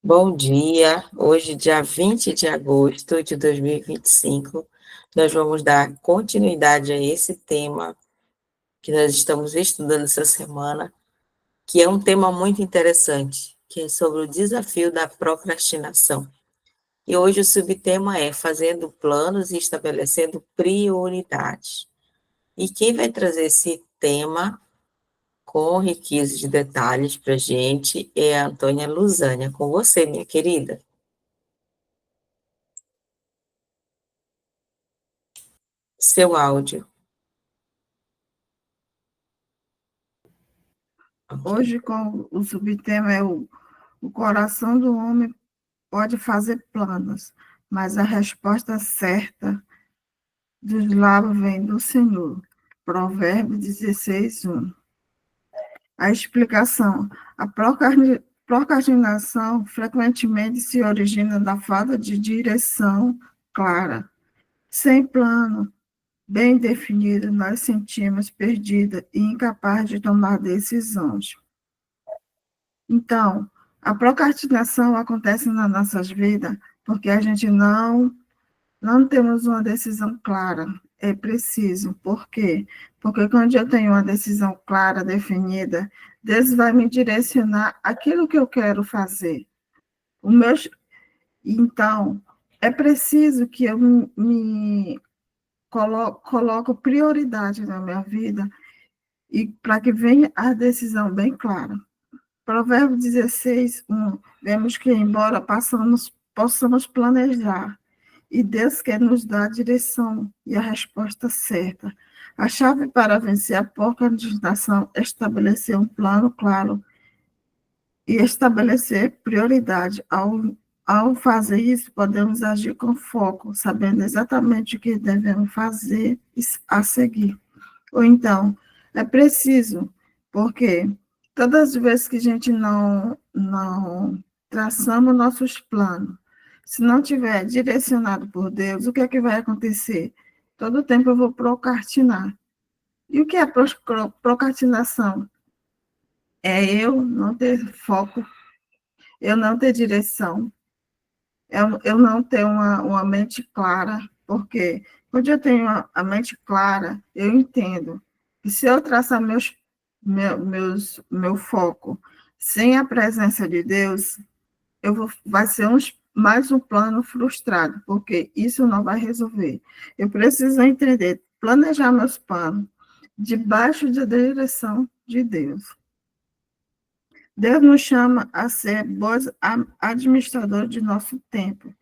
Bom dia, hoje, dia 20 de agosto de 2025, nós vamos dar continuidade a esse tema que nós estamos estudando essa semana, que é um tema muito interessante, que é sobre o desafio da procrastinação. E hoje o subtema é fazendo planos e estabelecendo prioridades. E quem vai trazer esse tema com riqueza de detalhes para a gente é a Antônia Luzânia. Com você, minha querida. Seu áudio. Hoje, com o subtema é o coração do homem pode fazer planos, mas a resposta certa dos lábios vem do Senhor. Provérbios 16, 1. A explicação. A procrastinação frequentemente se origina da falta de direção clara. Sem plano bem definido, nós sentimos perdida e incapaz de tomar decisões. Então, a procrastinação acontece nas nossas vidas porque a gente não temos uma decisão clara. É preciso. Por quê? Porque quando eu tenho uma decisão clara, definida, Deus vai me direcionar aquilo que eu quero fazer. O meu, então, é preciso que eu me coloco prioridade na minha vida e para que venha a decisão bem clara. Provérbios 16, 1, vemos que, embora possamos planejar, e Deus quer nos dar a direção e a resposta certa. A chave para vencer a procrastinação é estabelecer um plano claro e estabelecer prioridade. Ao fazer isso, podemos agir com foco, sabendo exatamente o que devemos fazer a seguir. Ou então, é preciso, porque todas as vezes que a gente não traçamos nossos planos, se não tiver direcionado por Deus, o que é que vai acontecer? Todo tempo eu vou procrastinar. E o que é procrastinação? É eu não ter foco, eu não ter direção, eu não ter uma mente clara, porque quando eu tenho a mente clara, eu entendo que se eu traçar meu foco sem a presença de Deus, vai ser mais um plano frustrado, porque isso não vai resolver. Eu preciso entender, planejar meus planos debaixo da direção de Deus. Deus nos chama a ser bons administradores de nosso tempo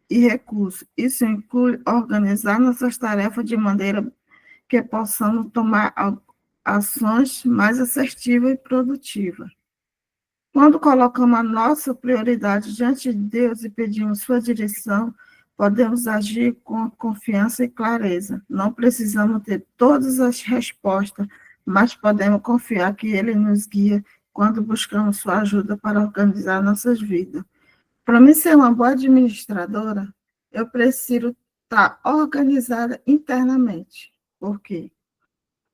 e recursos. Isso inclui organizar nossas tarefas de maneira que possamos tomar ações mais assertivas e produtivas. Quando colocamos a nossa prioridade diante de Deus e pedimos sua direção, podemos agir com confiança e clareza. Não precisamos ter todas as respostas, mas podemos confiar que Ele nos guia quando buscamos sua ajuda para organizar nossas vidas. Para mim ser uma boa administradora, eu preciso estar organizada internamente. Por quê?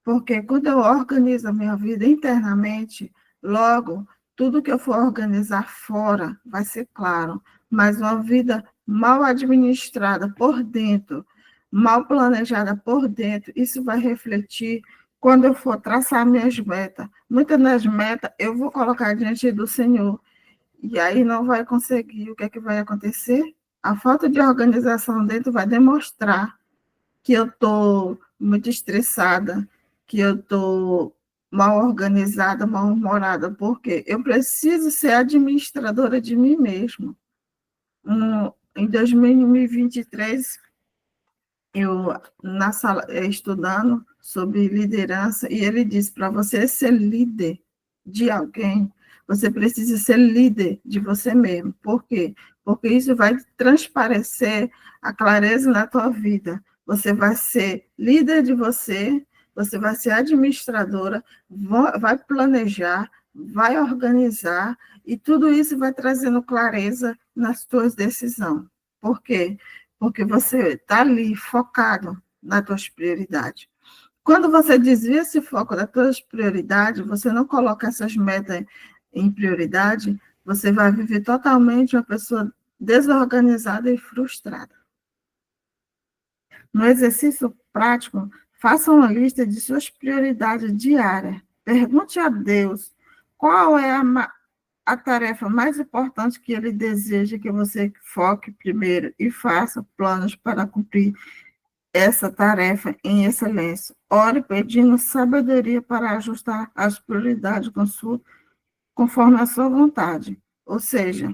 Porque quando eu organizo a minha vida internamente, logo, tudo que eu for organizar fora vai ser claro. Mas uma vida mal administrada por dentro, mal planejada por dentro, isso vai refletir quando eu for traçar minhas metas. Muitas das metas eu vou colocar diante do Senhor. E aí não vai conseguir. O que é que vai acontecer? A falta de organização dentro vai demonstrar que eu estou muito estressada, que eu estou mal organizada, mal-humorada, porque eu preciso ser administradora de mim mesma. Em 2023, eu na sala estudando sobre liderança, e ele disse, para você ser líder de alguém, você precisa ser líder de você mesmo. Por quê? Porque isso vai transparecer a clareza na tua vida. Você vai ser líder de você vai ser administradora, vai planejar, vai organizar, e tudo isso vai trazendo clareza nas tuas decisões. Por quê? Porque você está ali focado nas tuas prioridades. Quando você desvia esse foco das tuas prioridades, você não coloca essas metas em prioridade, você vai viver totalmente uma pessoa desorganizada e frustrada. No exercício prático, faça uma lista de suas prioridades diárias. Pergunte a Deus qual é a tarefa mais importante que Ele deseja que você foque primeiro e faça planos para cumprir essa tarefa em excelência. Ore pedindo sabedoria para ajustar as prioridades conforme a sua vontade. Ou seja,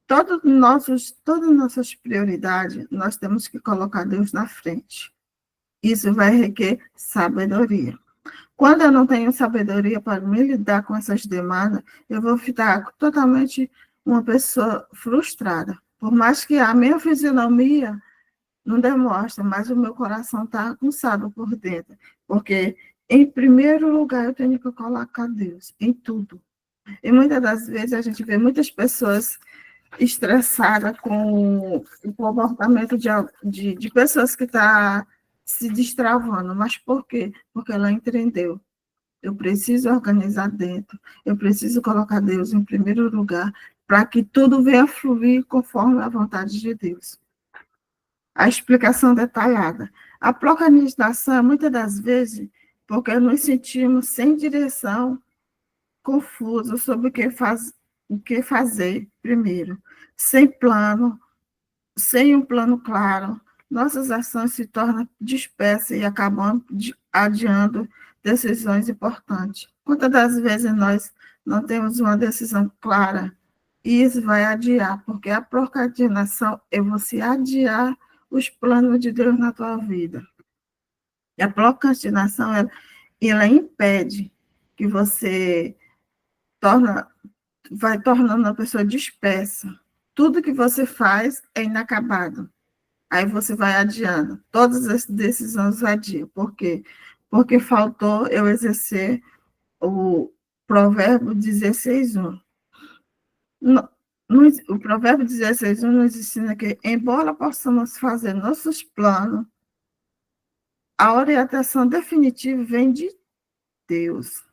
todas nossas prioridades, nós temos que colocar Deus na frente. Isso vai requerer sabedoria. Quando eu não tenho sabedoria para me lidar com essas demandas, eu vou ficar totalmente uma pessoa frustrada. Por mais que a minha fisionomia não demonstre, mas o meu coração está aguçado por dentro. Porque, em primeiro lugar, eu tenho que colocar Deus em tudo. E muitas das vezes a gente vê muitas pessoas estressadas com o comportamento de pessoas que estão se destravando. Mas por quê? Porque ela entendeu. Eu preciso organizar dentro, eu preciso colocar Deus em primeiro lugar, para que tudo venha fluir conforme a vontade de Deus. A explicação detalhada. A procrastinação, muitas das vezes, porque nos sentimos sem direção, confusos sobre o que fazer primeiro, sem plano, sem um plano claro, nossas ações se tornam dispersas e acabam adiando decisões importantes. Quantas das vezes nós não temos uma decisão clara, e isso vai adiar, porque a procrastinação é você adiar os planos de Deus na tua vida. E a procrastinação, ela impede que você vai tornando uma pessoa dispersa. Tudo que você faz é inacabado. Aí você vai adiando. Todas as decisões adiam. Por quê? Porque faltou eu exercer o provérbio 16:1. O provérbio 16:1 nos ensina que, embora possamos fazer nossos planos, a orientação definitiva vem de Deus.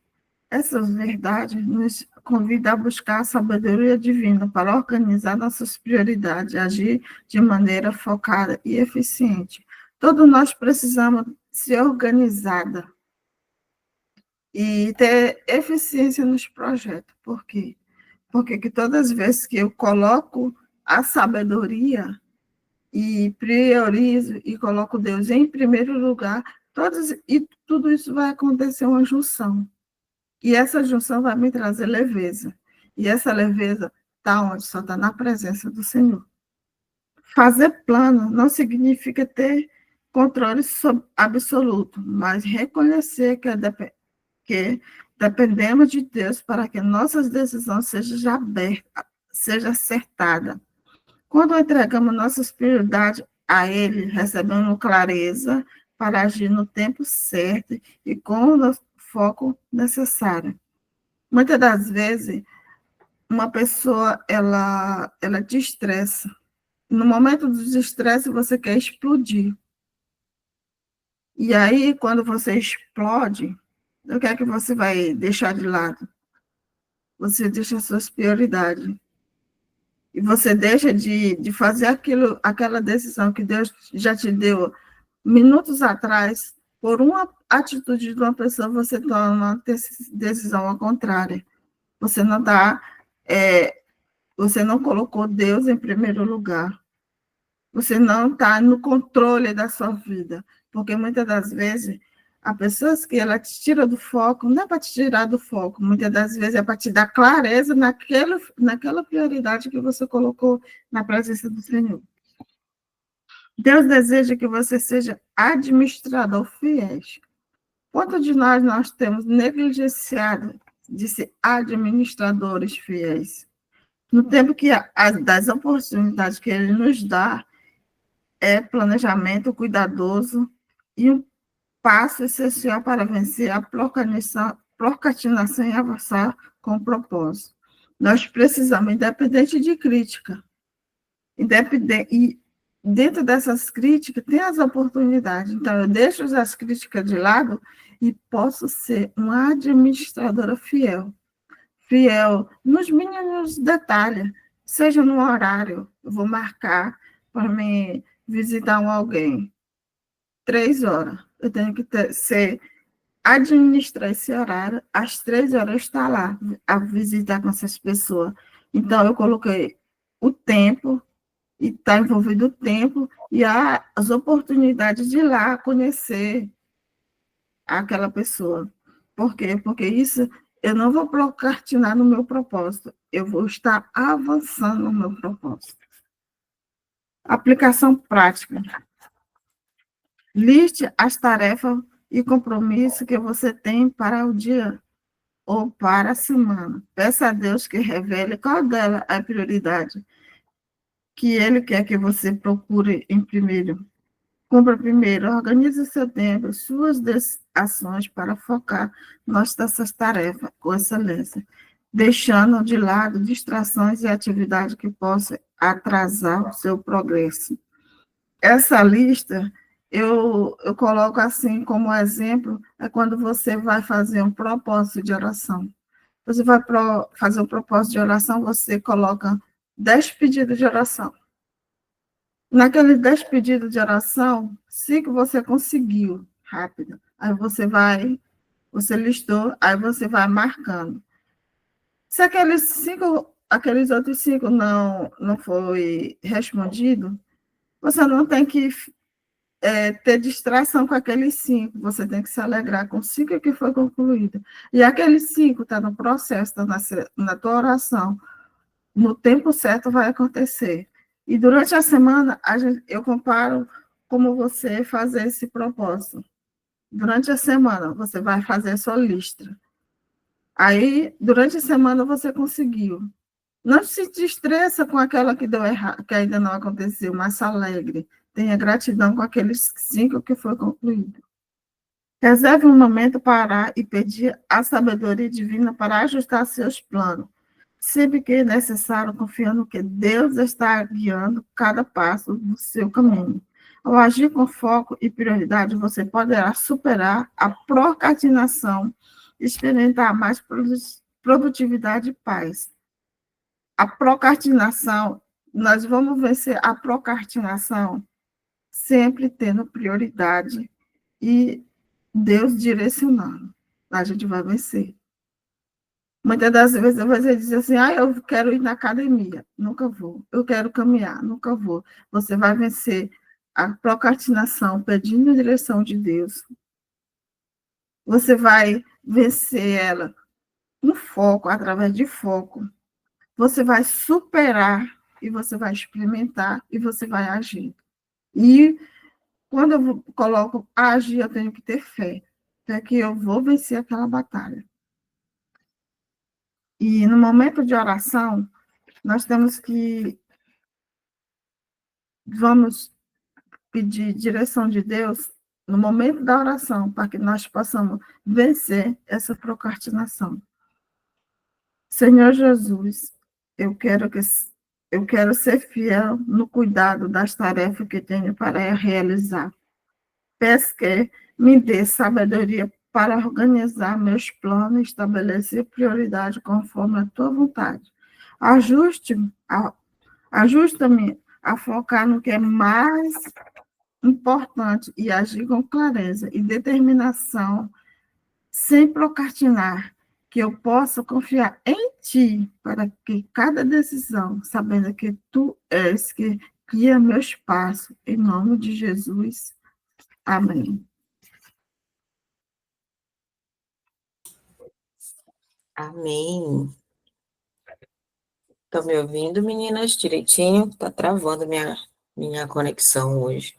Essas verdades nos convidam a buscar a sabedoria divina para organizar nossas prioridades, agir de maneira focada e eficiente. Todos nós precisamos ser organizada e ter eficiência nos projetos. Por quê? Porque que todas as vezes que eu coloco a sabedoria e priorizo e coloco Deus em primeiro lugar, tudo isso vai acontecer uma junção. E essa junção vai me trazer leveza. E essa leveza está onde? Só está na presença do Senhor. Fazer plano não significa ter controle absoluto, mas reconhecer que dependemos de Deus para que nossas decisões sejam acertadas. Quando entregamos nossas prioridades a Ele, recebemos clareza para agir no tempo certo e com o foco necessário. Muitas das vezes, uma pessoa, ela te estressa. No momento do estresse, você quer explodir. E aí, quando você explode, o que é que você vai deixar de lado? Você deixa as suas prioridades. E você deixa de fazer aquela decisão que Deus já te deu minutos atrás, por uma atitude de uma pessoa, você toma uma decisão ao contrário. Você você não colocou Deus em primeiro lugar. Você não está no controle da sua vida. Porque muitas das vezes, há pessoas que ela te tira do foco, não é para te tirar do foco, muitas das vezes é para te dar clareza naquela prioridade que você colocou na presença do Senhor. Deus deseja que você seja administrador fiel. Quantos de nós temos negligenciado de ser administradores fiéis? No tempo das oportunidades que Ele nos dá, é planejamento cuidadoso e um passo essencial para vencer a procrastinação e avançar com propósito. Nós precisamos, independente de crítica, e dentro dessas críticas tem as oportunidades. Então, eu deixo as críticas de lado e posso ser uma administradora fiel. fiel nos mínimos detalhes, seja no horário, eu vou marcar para me visitar alguém, 3 horas, eu tenho que administrar esse horário, às 3 horas estar lá, a visitar com essas pessoas. Então, eu coloquei o tempo, e está envolvido o tempo e as oportunidades de ir lá conhecer aquela pessoa. Por quê? Porque isso eu não vou procrastinar no meu propósito, eu vou estar avançando no meu propósito. Aplicação prática. Liste as tarefas e compromissos que você tem para o dia ou para a semana. Peça a Deus que revele qual dela é a prioridade que Ele quer que você procure em primeiro. Cumpra primeiro, organize seu tempo, suas ações para focar nossas tarefas com excelência, deixando de lado distrações e atividades que possam atrasar o seu progresso. Essa lista eu coloco assim como exemplo, é quando você vai fazer um propósito de oração. Você vai fazer um propósito de oração, você coloca 10 pedidos de oração. Naqueles 10 pedidos de oração, 5 você conseguiu rápido. Aí você listou, aí você vai marcando. Se aqueles outros 5 não foi respondido, você não tem que ter distração com aqueles 5, você tem que se alegrar com 5 que foi concluído. E aqueles 5 está no processo, está na tua oração, no tempo certo vai acontecer. E durante a semana, eu comparo como você fazer esse propósito. Durante a semana, você vai fazer a sua lista. Aí, durante a semana, você conseguiu. Não se estressa com aquela que deu errado, que ainda não aconteceu, mas se alegre. Tenha gratidão com aqueles 5 que foi concluído. Reserve um momento para orar e pedir a sabedoria divina para ajustar seus planos. Sempre que é necessário, confiando que Deus está guiando cada passo do seu caminho. Ao agir com foco e prioridade, você poderá superar a procrastinação, experimentar mais produtividade e paz. A procrastinação, nós vamos vencer a procrastinação sempre tendo prioridade e Deus direcionando. A gente vai vencer. Muitas das vezes você diz assim, eu quero ir na academia, nunca vou. Eu quero caminhar, nunca vou. Você vai vencer a procrastinação pedindo a direção de Deus. Você vai vencer ela no foco, através de foco. Você vai superar e você vai experimentar e você vai agir. E quando eu coloco agir, eu tenho que ter fé. Fé que eu vou vencer aquela batalha. E no momento de oração, nós temos que vamos pedir direção de Deus no momento da oração, para que nós possamos vencer essa procrastinação. Senhor Jesus, eu quero ser fiel no cuidado das tarefas que tenho para realizar. Peço que me dê sabedoria para organizar meus planos e estabelecer prioridade conforme a tua vontade. Ajusta-me a focar no que é mais importante e agir com clareza e determinação, sem procrastinar, que eu possa confiar em ti para que cada decisão, sabendo que tu és que guia meus passos, em nome de Jesus. Amém. Amém. Estão me ouvindo, meninas, direitinho? Tá travando minha conexão hoje.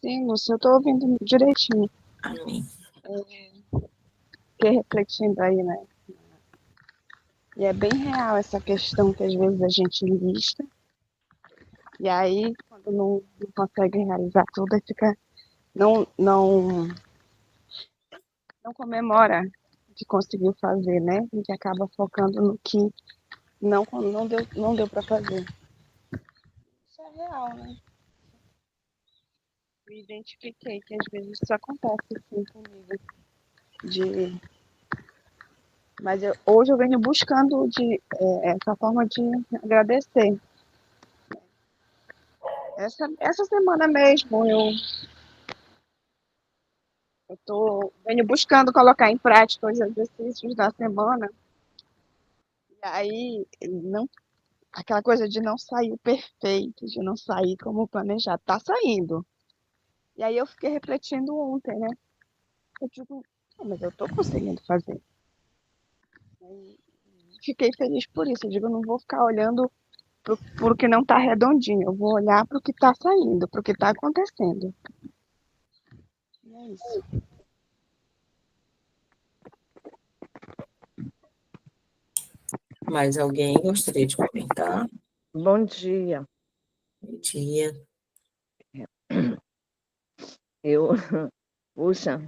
Sim, Lúcia, eu estou ouvindo direitinho. Amém. Fiquei refletindo aí, né? E é bem real essa questão que às vezes a gente lista, e aí, quando não consegue realizar tudo, aí fica, não comemora que conseguiu fazer, né? E que acaba focando no que não deu para fazer. Isso é real, né? Eu identifiquei que às vezes isso acontece assim comigo, de Mas hoje eu venho buscando essa forma de agradecer. Essa semana mesmo venho buscando colocar em prática os exercícios da semana. E aí, aquela coisa de não sair perfeito, de não sair como planejado, tá saindo. E aí eu fiquei refletindo ontem, né? Eu digo, mas eu tô conseguindo fazer. E fiquei feliz por isso. Eu digo, eu não vou ficar olhando pro que não tá redondinho. Eu vou olhar pro que tá saindo, pro que tá acontecendo. E é isso. Mais alguém gostaria de comentar? Bom dia. Bom dia. Eu, puxa,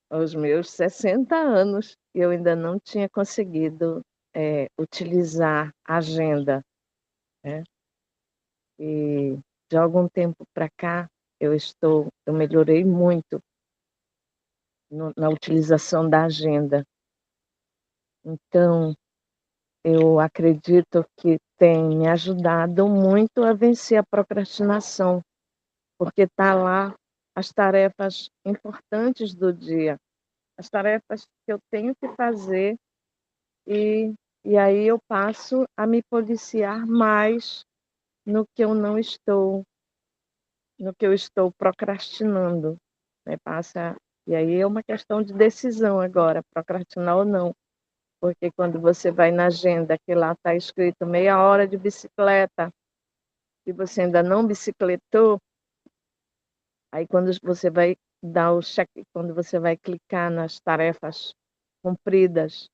aos meus 60 anos, eu ainda não tinha conseguido utilizar a agenda, né? E de algum tempo para cá, eu melhorei muito na utilização da agenda. Então, eu acredito que tem me ajudado muito a vencer a procrastinação, porque está lá as tarefas importantes do dia, as tarefas que eu tenho que fazer, e aí eu passo a me policiar mais no que eu não estou, no que eu estou procrastinando, né? E aí é uma questão de decisão agora, procrastinar ou não, porque quando você vai na agenda, que lá está escrito meia hora de bicicleta, e você ainda não bicicletou, aí quando você vai dar o check, quando você vai clicar nas tarefas cumpridas,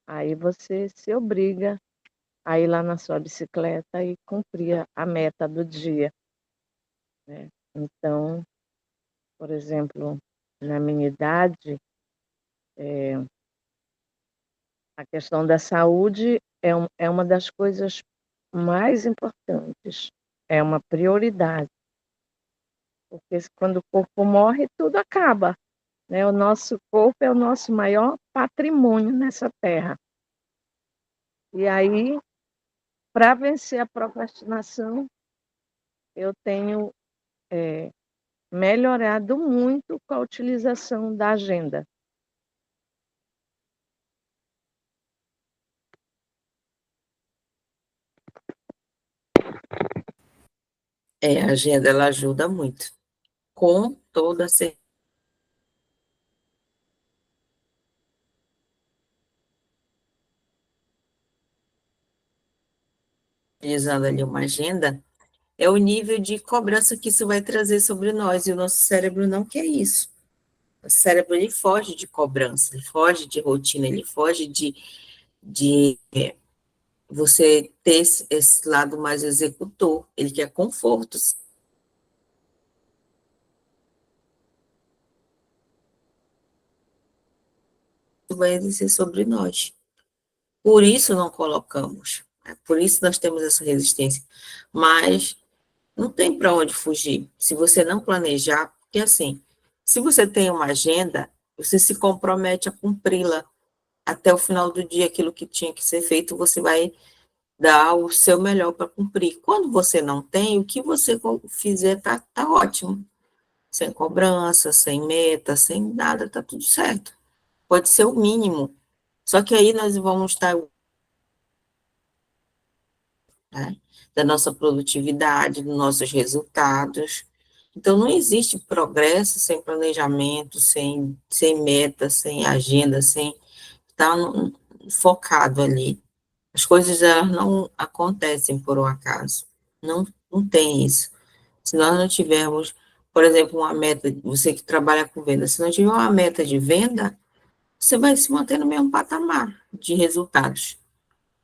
aí você se obriga a ir lá na sua bicicleta e cumprir a meta do dia, né? Então, por exemplo, na minha idade, a questão da saúde é uma das coisas mais importantes, é uma prioridade, porque quando o corpo morre, tudo acaba, né? O nosso corpo é o nosso maior patrimônio nessa terra. E aí, para vencer a procrastinação, eu tenho melhorado muito com a utilização da agenda. A agenda, ela ajuda muito, com toda certeza. Utilizando ali uma agenda, é o nível de cobrança que isso vai trazer sobre nós, e o nosso cérebro não quer isso. O cérebro, ele foge de cobrança, ele foge de rotina, ele foge de você ter esse lado mais executor, ele quer conforto. Isso vai exercer sobre nós. Por isso não colocamos, né? Por isso nós temos essa resistência. Mas não tem para onde fugir. Se você não planejar, porque assim, se você tem uma agenda, você se compromete a cumpri-la até o final do dia, aquilo que tinha que ser feito, você vai dar o seu melhor para cumprir. Quando você não tem, o que você fizer tá ótimo. Sem cobrança, sem meta, sem nada, tá tudo certo. Pode ser o mínimo. Só que aí nós vamos estar, né, da nossa produtividade, dos nossos resultados. Então, não existe progresso sem planejamento, sem meta, sem agenda, sem estar focado ali. As coisas elas não acontecem por um acaso. Não, não tem isso. Se nós não tivermos, por exemplo, uma meta, você que trabalha com venda, se não tiver uma meta de venda, você vai se manter no mesmo patamar de resultados.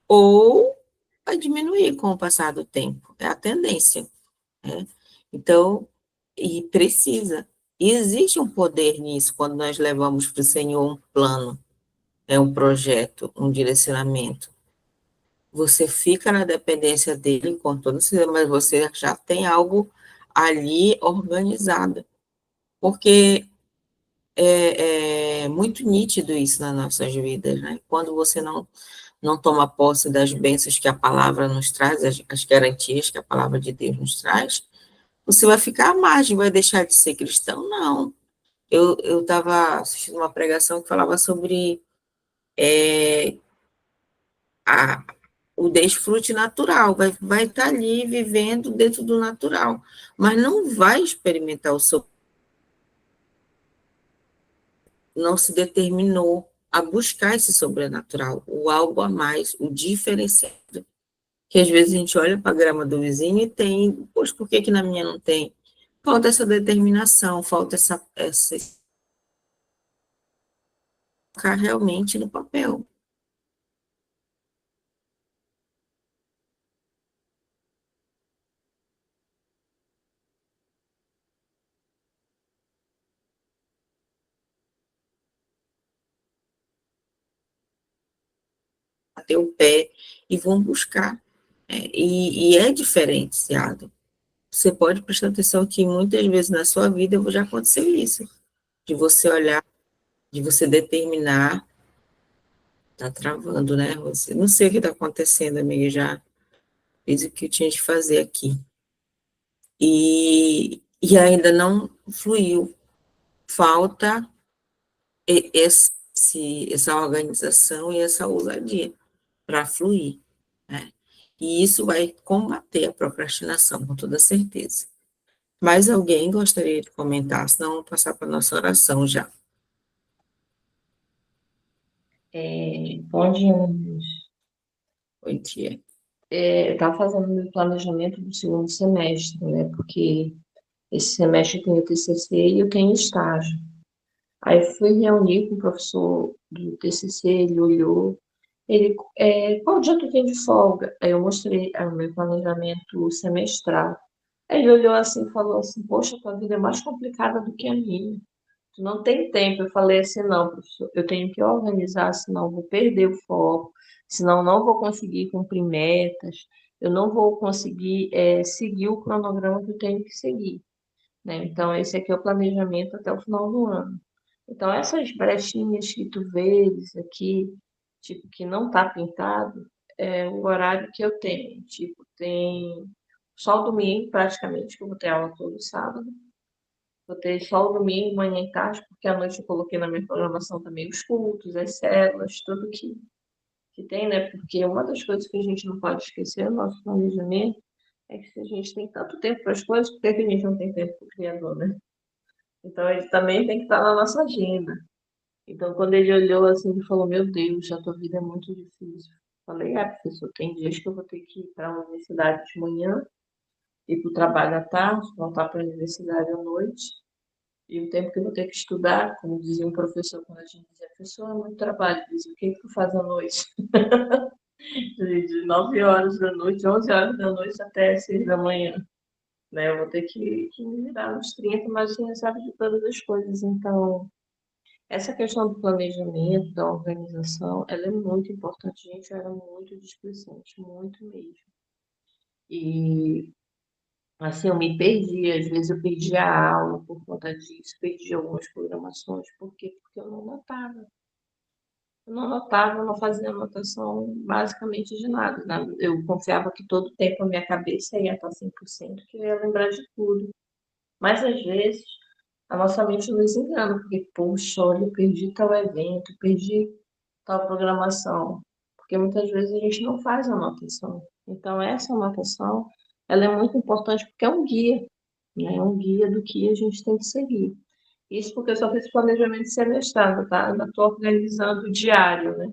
Ou vai diminuir com o passar do tempo. É a tendência, né? Então, e precisa. E existe um poder nisso quando nós levamos para o Senhor um plano, um projeto, um direcionamento. Você fica na dependência dele com todo certeza, mas você já tem algo ali organizado. Porque é muito nítido isso nas nossas vidas, né? Quando você não toma posse das bênçãos que a palavra nos traz, as garantias que a palavra de Deus nos traz, você vai ficar à margem, vai deixar de ser cristão? Não. Eu estava assistindo uma pregação que falava sobre a, o desfrute natural, vai estar ali vivendo dentro do natural, mas não vai experimentar o seu, não se determinou a buscar esse sobrenatural, o algo a mais, o diferenciado, que às vezes a gente olha para a grama do vizinho e tem, poxa, por que na minha não tem? Falta essa determinação, falta essa ficar realmente no papel. Bater o pé e vão buscar. E é diferenciado. Você pode prestar atenção que muitas vezes na sua vida já aconteceu isso, de você olhar, de você determinar, tá travando, né? Você não sei o que está acontecendo, amiga, já fiz o que eu tinha de fazer aqui. E ainda não fluiu. Falta essa organização e essa ousadia para fluir, né? E isso vai combater a procrastinação, com toda certeza. Mais alguém gostaria de comentar? Senão, vamos passar para a nossa oração já. Bom dia, Ana. Bom dia. Eu estava fazendo meu planejamento do segundo semestre, né? Porque esse semestre eu tenho TCC e eu tenho estágio. Aí fui reunir com o professor do TCC, ele olhou, qual dia tu tem de folga? Aí eu mostrei o meu planejamento semestral. Aí ele olhou assim e falou assim, poxa, tua vida é mais complicada do que a minha. Tu não tem tempo. Eu falei assim, não, professor, eu tenho que organizar, senão eu vou perder o foco, senão eu não vou conseguir cumprir metas, eu não vou conseguir seguir o cronograma que eu tenho que seguir, né? Então, esse aqui é o planejamento até o final do ano. Então, essas brechinhas que tu vês aqui, tipo, que não tá pintado, é o horário que eu tenho. Tipo, tem só o domingo, praticamente, que eu vou ter aula todo sábado. Vou ter só o domingo, manhã e tarde, porque à noite eu coloquei na minha programação também os cultos, as células, tudo que tem, né? Porque uma das coisas que a gente não pode esquecer no nosso planejamento é que se a gente tem tanto tempo para as coisas, por que que a gente não tem tempo para o Criador, né? Então ele também tem que estar na nossa agenda. Então quando ele olhou assim, ele falou: Meu Deus, a tua vida é muito difícil. Falei: professor, tem dias que eu vou ter que ir para a universidade de manhã, ir para o trabalho à tarde, voltar para a universidade à noite. E o tempo que eu vou ter que estudar, como dizia um professor quando a gente dizia, professor, é muito trabalho. Ele dizia, o que tu faz à noite? De 9 horas da noite, 11 horas da noite até 6 da manhã. Né? Eu vou ter que me virar nos 30, mas a gente sabe de todas as coisas. Então, essa questão do planejamento, da organização, ela é muito importante. A gente era muito displicente, muito mesmo. E assim, eu me perdi, às vezes eu perdi a aula por conta disso, perdi algumas programações, por quê? Porque eu não notava. Eu não notava, eu não fazia anotação basicamente de nada, né? Eu confiava que todo tempo a minha cabeça ia estar 100%, que eu ia lembrar de tudo. Mas às vezes a nossa mente nos engana, porque, poxa, olha, eu perdi tal evento, perdi tal programação. Porque muitas vezes a gente não faz anotação. Então, essa anotação, ela é muito importante porque é um guia, né? É um guia do que a gente tem que seguir. Isso porque eu só fiz planejamento semestral, tá? Ainda estou organizando o diário, né?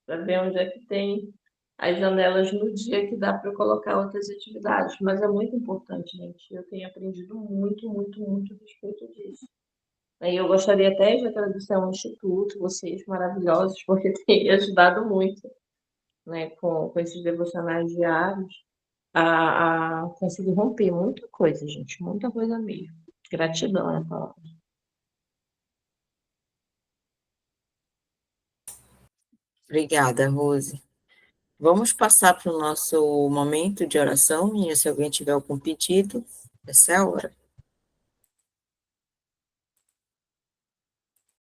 Para ver onde é que tem as janelas no dia que dá para eu colocar outras atividades. Mas é muito importante, gente. Eu tenho aprendido muito, muito, muito a respeito disso. Aí eu gostaria até de agradecer ao Instituto, vocês maravilhosos, porque têm me ajudado muito, né, com esses devocionais diários, a conseguir romper muita coisa, gente, muita coisa mesmo. Gratidão, é a palavra. Obrigada, Rose. Vamos passar para o nosso momento de oração, e se alguém tiver algum pedido, essa é a hora.